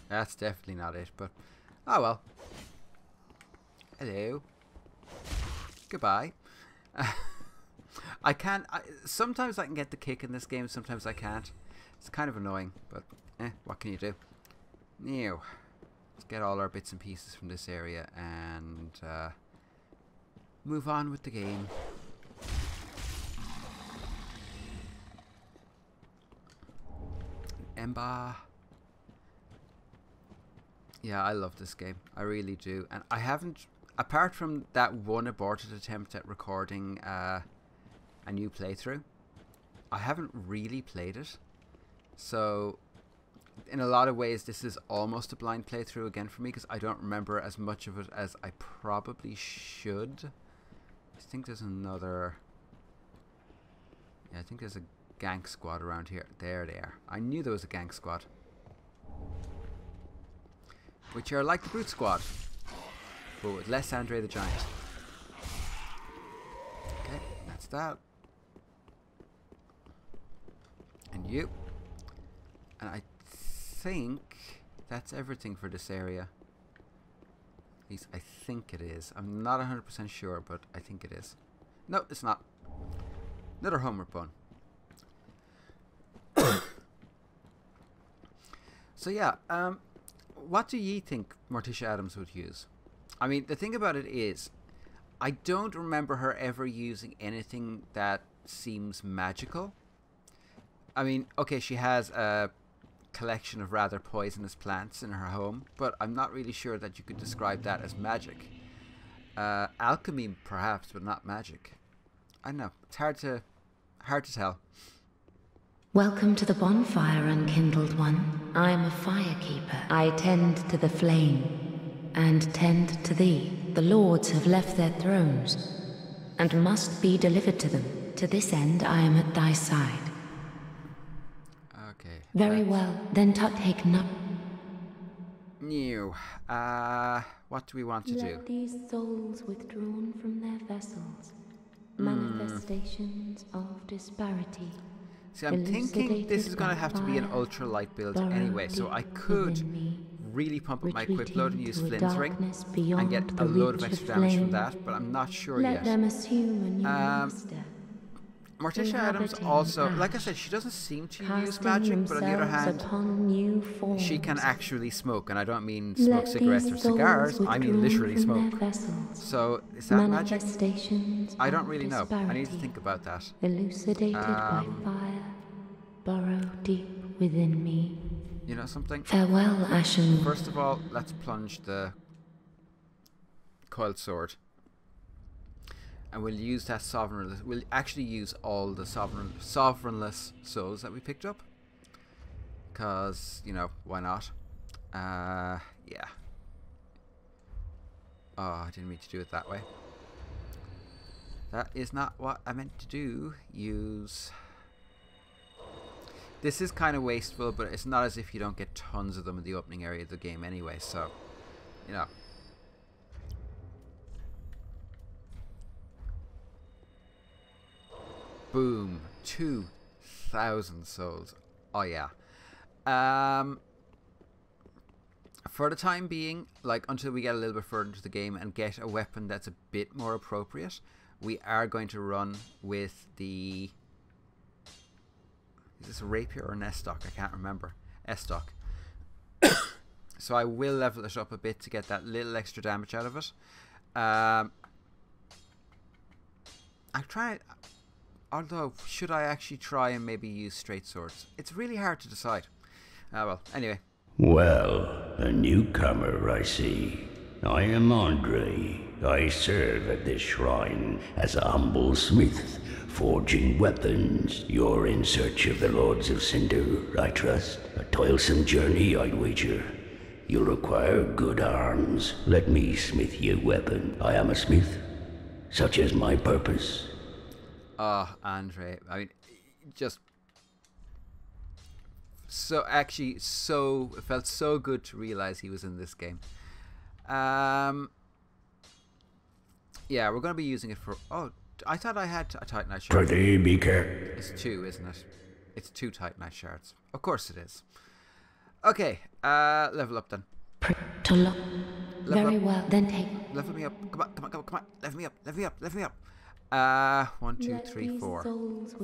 That's definitely not it, but oh well. Hello. Goodbye. Sometimes I can get the kick in this game, sometimes I can't. It's kind of annoying, but what can you do? Now, let's get all our bits and pieces from this area and move on with the game. Ember. Yeah, I love this game. I really do. And I haven't, apart from that one aborted attempt at recording a new playthrough, I haven't really played it. So, in a lot of ways, this is almost a blind playthrough again for me because I don't remember as much of it as I probably should. I think there's another... Yeah, I think there's a gank squad around here. There they are. I knew there was a gank squad. Which are like the brute squad, but with less Andre the Giant. Okay, that's that. And you. And I think that's everything for this area. At least I think it is. I'm not 100% sure, but I think it is. No, it's not. Another homework bone. So yeah, what do ye think Morticia Addams would use? I mean, the thing about it is, I don't remember her ever using anything that seems magical. I mean, okay, she has a collection of rather poisonous plants in her home, but I'm not really sure that you could describe that as magic. Alchemy, perhaps, but not magic. I don't know. It's hard to tell. Welcome to the bonfire, unkindled one. I am a firekeeper. I tend to the flame, and tend to thee. The lords have left their thrones, and must be delivered to them. To this end I am at thy side. Okay. Very well, then take no. New. What do we want to do? Let these souls withdrawn from their vessels, manifestations of disparity. See, I'm thinking this is going to have to be an ultra-light build anyway, so I could really pump up my equip load and use Flynn's ring and get a load of extra damage from that, but I'm not sure yet. Morticia Addams also, like I said, she doesn't seem to use magic, but on the other hand, she can actually smoke, and I don't mean smoke cigarettes or cigars, I mean literally smoke. So, is that magic? I don't really know. I need to think about that. Elucidated by fire, burrow deep within me. You know something? Farewell, Ashen. First of all, let's plunge the coiled sword. And we'll use that sovereignless. We'll actually use all the sovereignless souls that we picked up. Because, you know, why not? Yeah. Oh, I didn't mean to do it that way. That is not what I meant to do. Use... This is kind of wasteful, but it's not as if you don't get tons of them in the opening area of the game anyway, so, you know. Boom. 2,000 souls. Oh, yeah. For the time being, like, until we get a little bit further into the game and get a weapon that's a bit more appropriate, we are going to run with the... Is this a rapier or an S-stock? I can't remember. S-stock. So I will level it up a bit to get that little extra damage out of it. I try... Although, should I actually try and maybe use straight swords? It's really hard to decide. Well, anyway. Well, a newcomer, I see. I am Andre. I serve at this shrine as a humble smith, forging weapons. You're in search of the Lords of Cinder, I trust. A toilsome journey, I'd wager. You'll require good arms. Let me smith you a weapon. I am a smith. Such is my purpose. Oh, Andre. I mean, just... So, actually, so... It felt so good to realize he was in this game. Yeah, we're going to be using it for... Oh, I thought I had a Titanite shard. Pretty be careful. It's 2, isn't it? It's 2 Titanite shards. Of course it is. Okay, level up then. Very well, then take. Level me up. Come on. Level me up. 1, 2, 3, 4,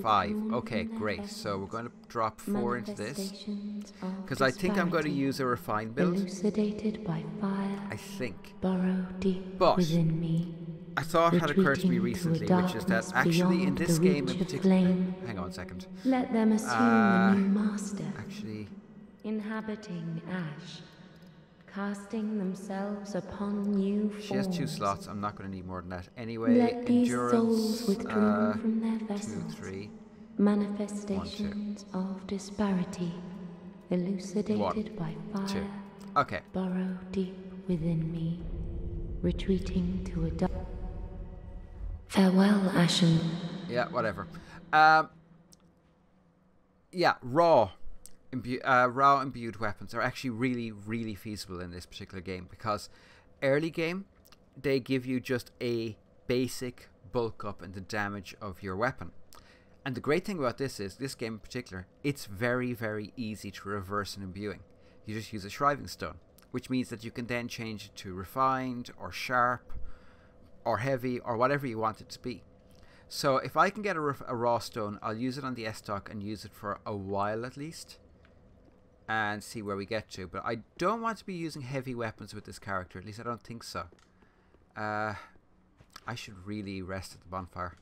5. Okay, great. So we're going to drop 4 into this. Because I think I'm going to use a refined build. Elucidated by fire, I think. burrow deep But within me. I thought had occurred to me recently, which is that actually in this game in particular... Hang on a second. Let them assume a new master, Actually... inhabiting ash, casting themselves upon new forms. She has 2 slots. I'm not going to need more than that. Anyway, Let these endurance, souls withdrawn from their 2, vessels, 3. manifestations of disparity, elucidated 1, by 2. fire, Okay. burrow deep within me, retreating to a dark... Farewell, Ashen. Yeah, whatever. Yeah, raw imbued weapons are actually really, really feasible in this particular game, because early game, they give you just a basic bulk up in the damage of your weapon. And the great thing about this is, this game in particular, it's very, very easy to reverse an imbuing. You just use a shriving stone, which means that you can then change it to refined, or sharp, or heavy, or whatever you want it to be. So if I can get a raw stone, I'll use it on the S-Stock and use it for a while at least, and see where we get to. But I don't want to be using heavy weapons with this character, at least I don't think so. I should really rest at the bonfire.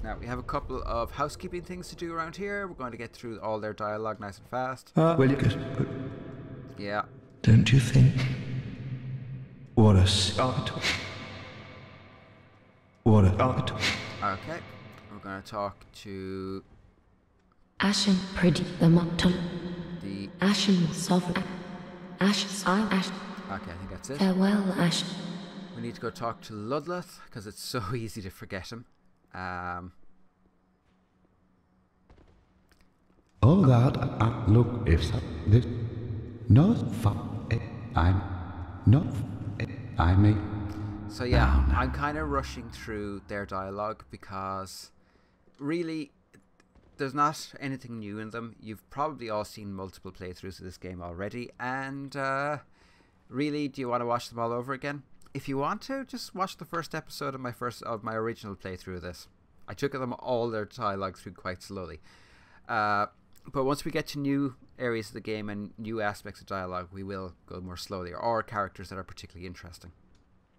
Now, we have a couple of housekeeping things to do around here. We're going to get through all their dialogue nice and fast. Well, Yeah. don't you think? What a start. What a start. Okay. We're going to talk to Ashen pretty the mutton. the... Ashen sovereign. Ash. Okay, I think that's it. Farewell, Ashen. We need to go talk to Ludleth, because it's so easy to forget him. Oh, that look, if this not fun, I mean. So yeah, I'm kind of rushing through their dialogue because really there's not anything new in them. You've probably all seen multiple playthroughs of this game already, and really, do you want to watch them all over again? If you want to, just watch the first episode of my original playthrough of this. I took them all their dialogue through quite slowly. But once we get to new areas of the game and new aspects of dialogue, we will go more slowly, or characters that are particularly interesting.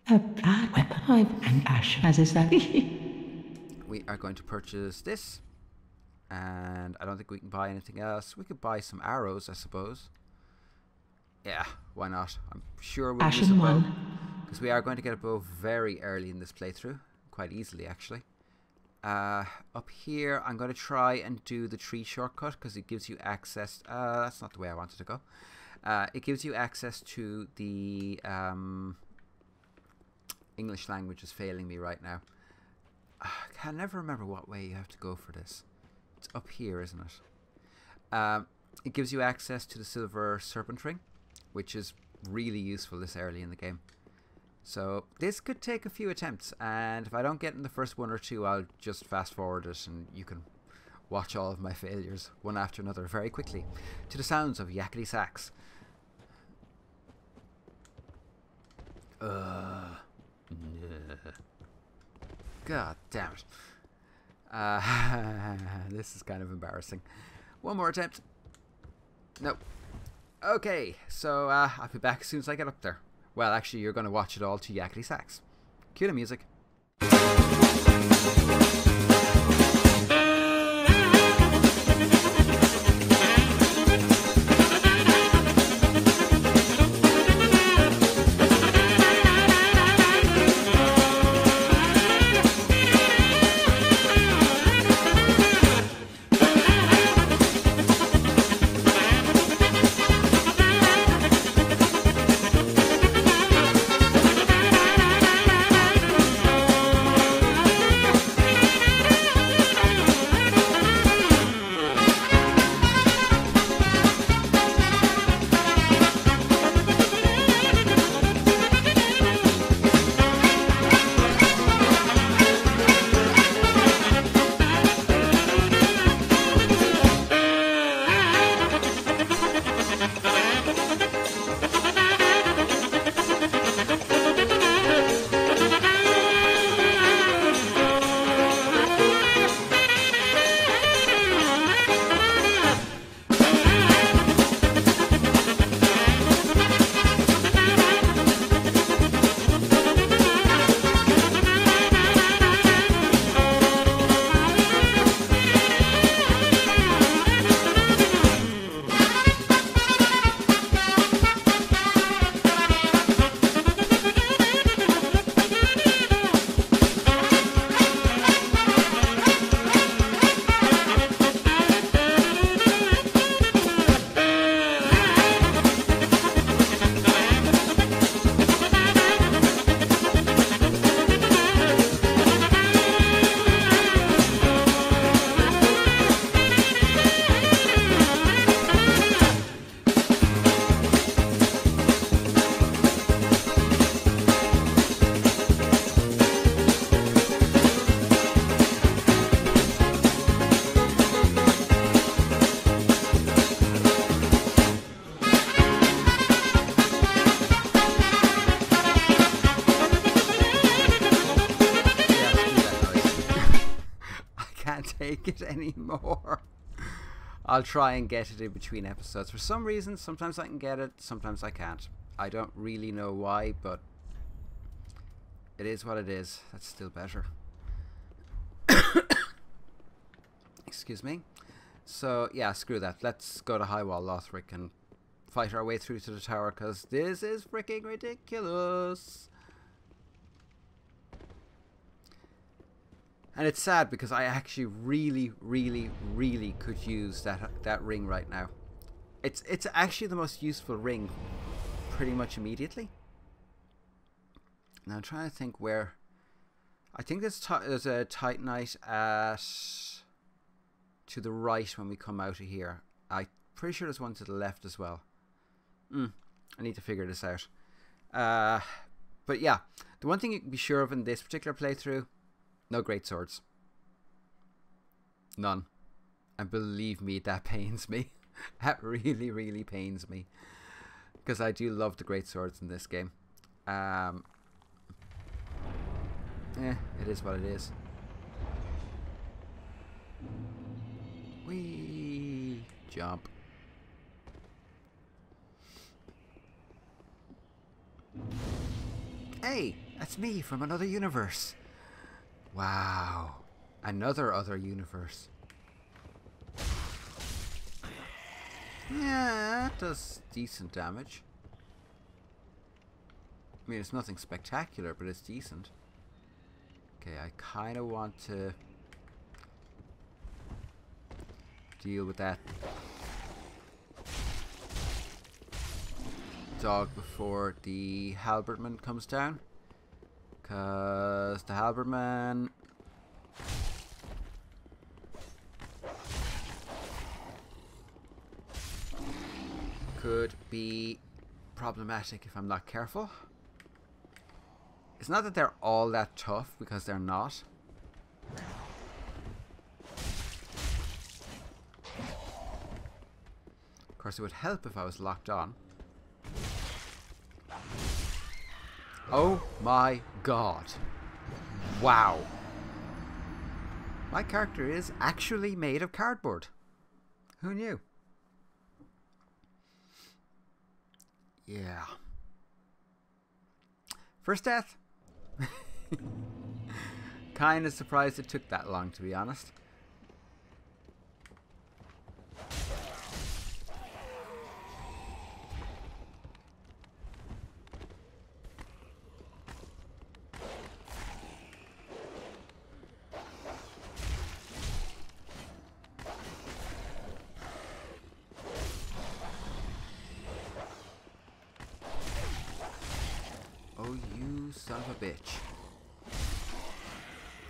A bad weapon and Ash, as is that. We are going to purchase this, and I don't think we can buy anything else. We could buy some arrows, I suppose. Yeah, why not? I'm sure we'll use a bow, because we are going to get a bow very early in this playthrough, quite easily actually. Up here, I'm going to try and do the tree shortcut, because it gives you access. That's not the way I wanted to go. It gives you access to the English language is failing me right now. I can never remember what way you have to go for this. It's up here, isn't it? It gives you access to the silver serpent ring, which is really useful this early in the game. So this could take a few attempts, and if I don't get in the first 1 or 2, I'll just fast forward it, and you can watch all of my failures one after another very quickly to the sounds of yakety sax. God damn it. This is kind of embarrassing. One more attempt. Nope. Okay, so I'll be back as soon as I get up there. Well, actually, you're going to watch it all to yakety sax. Cue the music. take it anymore. I'll try and get it in between episodes. For some reason, sometimes I can get it, sometimes I can't. I don't really know why, but it is what it is. That's still better. Excuse me. So, yeah, screw that. Let's go to Highwall Lothric and fight our way through to the tower, because this is freaking ridiculous. And it's sad because I actually really, really, really could use that ring right now. It's actually the most useful ring pretty much immediately. Now I'm trying to think where... I think there's a Titanite to the right when we come out of here. I'm pretty sure there's one to the left as well. I need to figure this out. But yeah, the one thing you can be sure of in this particular playthrough, no great swords. None. And believe me, that pains me. That really, really pains me. Because I do love the great swords in this game. It is what it is. Whee! Jump. Hey, that's me from another universe. Wow. Another other universe. Yeah, that does decent damage. I mean, it's nothing spectacular, but it's decent. Okay, I kind of want to deal with that dog before the halberdsman comes down, because the halberdsman could be problematic if I'm not careful. It's not that they're all that tough, because they're not. Of course, it would help if I was locked on. Oh my god. Wow. My character is actually made of cardboard. Who knew? Yeah. First death. Kind of surprised it took that long, to be honest. Oh, you son of a bitch.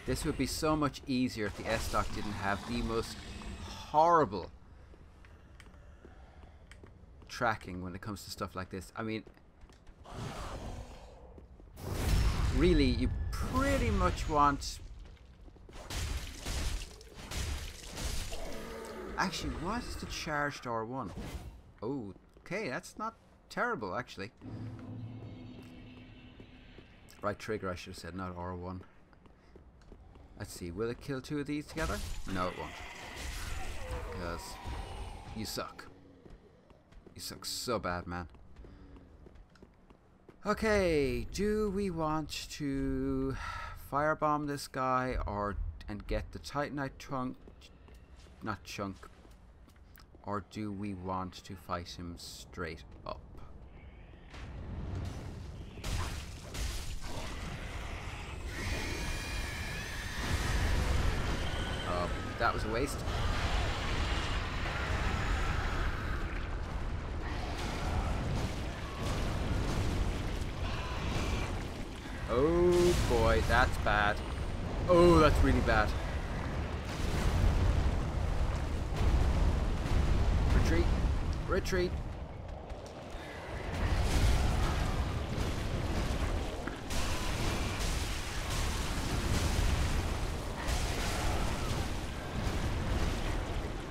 This would be so much easier if the S-Stock didn't have the most horrible tracking when it comes to stuff like this. I mean, really, you pretty much want... Actually, what is the charged R1? Oh, okay, that's not terrible, actually. Right trigger, I should have said, not R1. Let's see, will it kill two of these together? No, it won't. Because you suck. You suck so bad, man. Okay, do we want to firebomb this guy and get the Titanite chunk? Not chunk. Or do we want to fight him straight up? That was a waste. Oh boy, that's bad. Oh, that's really bad. Retreat. Retreat.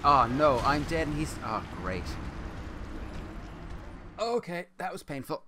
Oh no, I'm dead and he's... Oh, great. Okay, that was painful.